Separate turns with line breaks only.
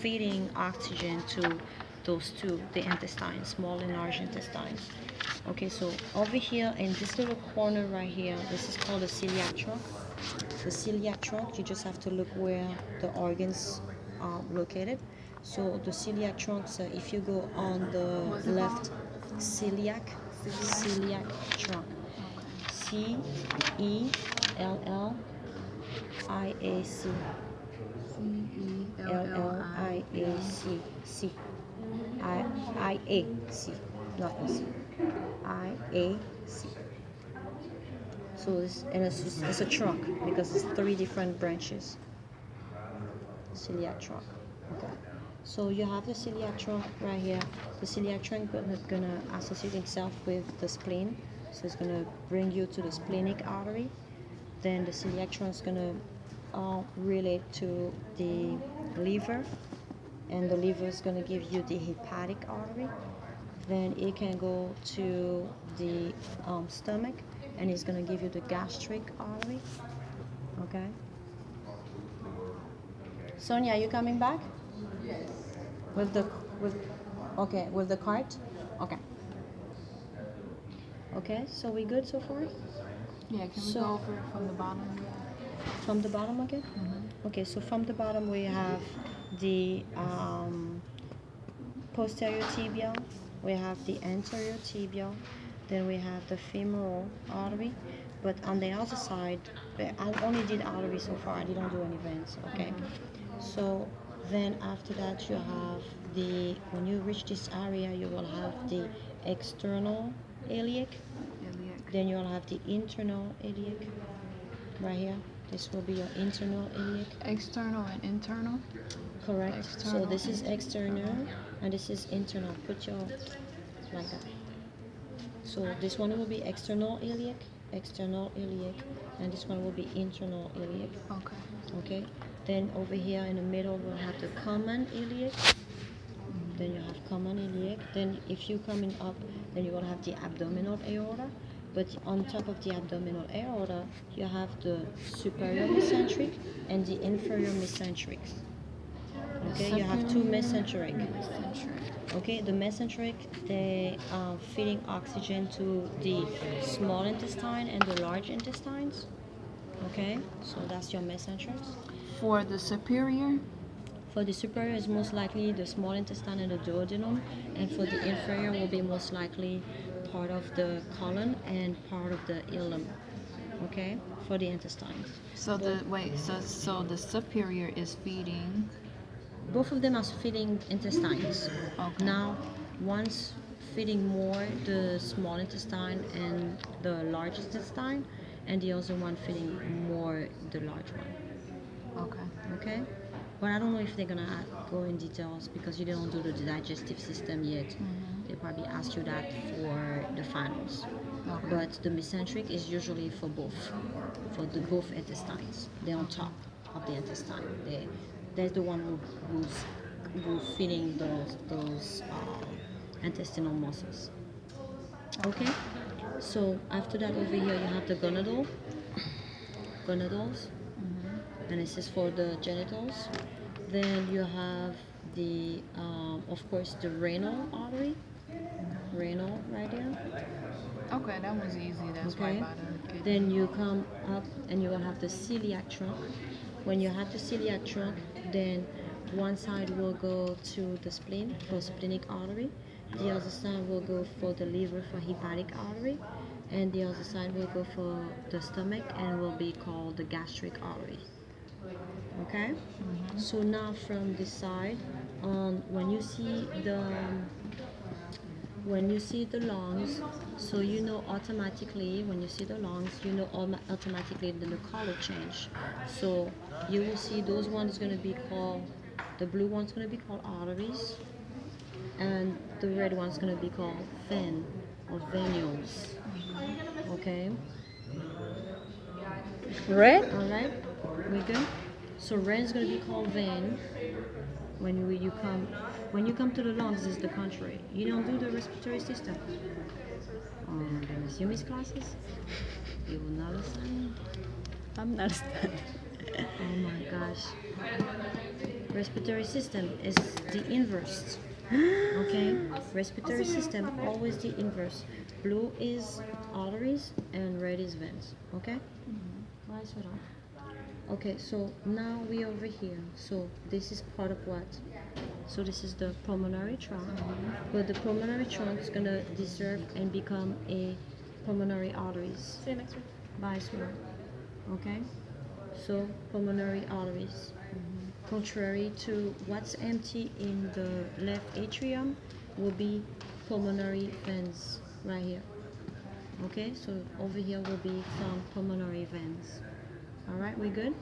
feeding oxygen to those two, the intestines, small and large intestines. Okay, so over here in this little corner right here, this is called the celiac trunk. The celiac trunk, you just have to look where the organs are located. So the celiac trunk, so if you go on the left, celiac trunk, Cellliac, C, not a C, IAC. So it's a trunk because it's three different branches. Celiac trunk. Okay. So you have the celiac trunk right here. The celiac trunk gonna associate itself with the spleen. So it's gonna bring you to the splenic artery. Then the celiac trunk is gonna relate to the liver, and the liver is gonna give you the hepatic artery. Then it can go to the stomach, and it's gonna give you the gastric artery. Okay. Sonia, are you coming back?
Yes.
With the cart? Okay. Okay, so we good so far?
Yeah, can we go over it from the bottom?
From the bottom again? Mm-hmm. Okay, so from the bottom we have the posterior tibial, we have the anterior tibial, then we have the femoral artery, but on the other side, I only did artery so far, I didn't do any veins, okay? Mm-hmm. So then after that you have when you reach this area, you will have the external iliac. Then you will have the internal iliac right here. This will be your internal iliac.
External and internal?
Correct. External. So this is external and this is internal. Put your like that. So this one will be external iliac, and this one will be internal iliac.
Okay.
Okay. Then over here in the middle we'll have the common iliac. Then you have common iliac. Then if you're coming up, then you will have the abdominal aorta. But on top of the abdominal aorta, you have the superior mesenteric and the inferior mesenteric. Okay, you have two mesenteric. Okay, the mesenteric, they are feeding oxygen to the small intestine and the large intestines. Okay, so that's your mesenteric.
For the superior?
For the superior is most likely the small intestine and the duodenum, and for the inferior will be most likely part of the colon and part of the ileum. Okay, for the intestines.
So so the superior is feeding.
Both of them are feeding intestines.
Okay.
Now, one's feeding more the small intestine and the large intestine, and the other one feeding more the large one.
Okay.
Okay. But I don't know if they're gonna go in details because you don't do the digestive system yet. Mm-hmm. They probably ask you that for the finals. Okay. But the mesenteric is usually for both both intestines. They're on top of the intestine. They're the one who's feeding those intestinal muscles. Okay. So after that, over here you have the gonadals. And this is for the genitals. Then you have the, of course, the renal artery. Renal right there.
Okay, that was easy. That's right by the kidney.
Then you come up and you will have the celiac trunk. When you have the celiac trunk, then one side will go to the spleen for splenic artery. The other side will go for the liver for hepatic artery. And the other side will go for the stomach and will be called the gastric artery. Okay. Mm-hmm. So now from this side, when you see the lungs, so you know automatically when you see the lungs, you know automatically then the color change. So you will see those ones going to be called, the blue one's going to be called arteries, and the red one's going to be called vein or venules. Okay.
Red?
All right. We good? So red is going to be called vein. When you come to the lungs, is the contrary. You don't do the respiratory system. The Yumi's classes, you will not listen.
I'm not studying.
Oh my gosh. Respiratory system is the inverse. Okay? Respiratory system always the inverse. Blue is arteries and red is veins. Okay? Nice one. Okay, so now we over here. So this is part of what? So this is the pulmonary trunk. But the pulmonary trunk is gonna deserve and become a pulmonary arteries.
See you next week.
Bye, sweetheart. Okay? So pulmonary arteries. Contrary to what's empty in the left atrium will be pulmonary veins right here. Okay, so over here will be found pulmonary veins. All right, we good?